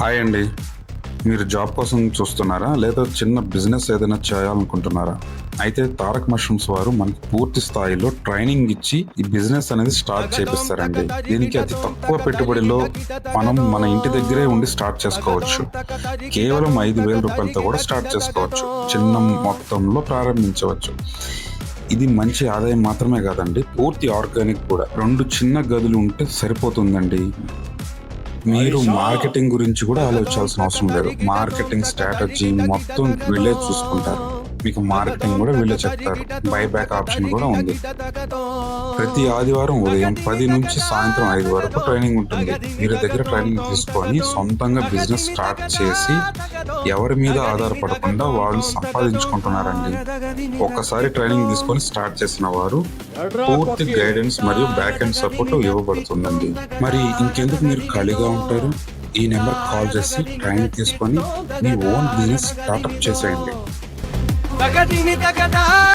Hi అండి. మీరు job కోసం చూస్తున్నారా? లేదా చిన్న బిజినెస్ ఏదైనా చేయాలనుకుంటున్నారా? అయితే తారక్ మష్రూమ్స్ వారు మనకి పూర్తి స్థాయిలో ట్రైనింగ్ ఇచ్చి ఈ బిజినెస్ అనేది స్టార్ట్ చేపిస్తారండి. దీనికి అతి తక్కువ పెట్టుబడిలో మనం మన ఇంటి దగ్గరే ఉండి స్టార్ట్ చేసుకోవచ్చు. కేవలం 5,000 రూపాయలతో కూడా స్టార్ట్ చేసుకోవచ్చు. చిన్న మొత్తంలో ప్రారంభించవచ్చు. ఇది మంచి ఆదాయం మాత్రమే కాదండి, పూర్తి ఆర్గానిక్ కూడా. 2 చిన్న గదులు ఉంటే సరిపోతుందండి. మీరు మార్కెటింగ్ గురించి కూడా ఆలోచించాల్సిన అవసరం లేదు. మార్కెటింగ్ స్ట్రాటజీ మొత్తం వీళ్ళే చూసుకుంటారు. మీకు మార్కెటింగ్ కూడా వీళ్ళే చెప్తారు. బైబ్యాక్ ఆప్షన్ కూడా ఉంది. ప్రతి ఆదివారం ఉదయం 10 నుంచి సాయంత్రం 5 వరకు ట్రైనింగ్ ఉంటుంది. మీరు దగ్గర ట్రైనింగ్ తీసుకొని సొంతంగా బిజినెస్ స్టార్ట్ చేసి ఎవరి మీద ఆధారపడకుండా వాళ్ళు సంపాదించుకుంటున్నారండి. ఒక్కసారి ట్రైనింగ్ తీసుకొని స్టార్ట్ చేసిన వారు పూర్తి గైడెన్స్ మరియు బ్యాక్ ఎండ్ సపోర్ట్ ఇవ్వబడుతుందండి. మరి ఇంకెందుకు మీరు ఖాళీగా ఉంటారు? ఈ నెంబర్ కాల్ చేసి ట్రైనింగ్ తీసుకొని మీ ఓన్ బిజినెస్ స్టార్ట్అప్ చేసేయండి.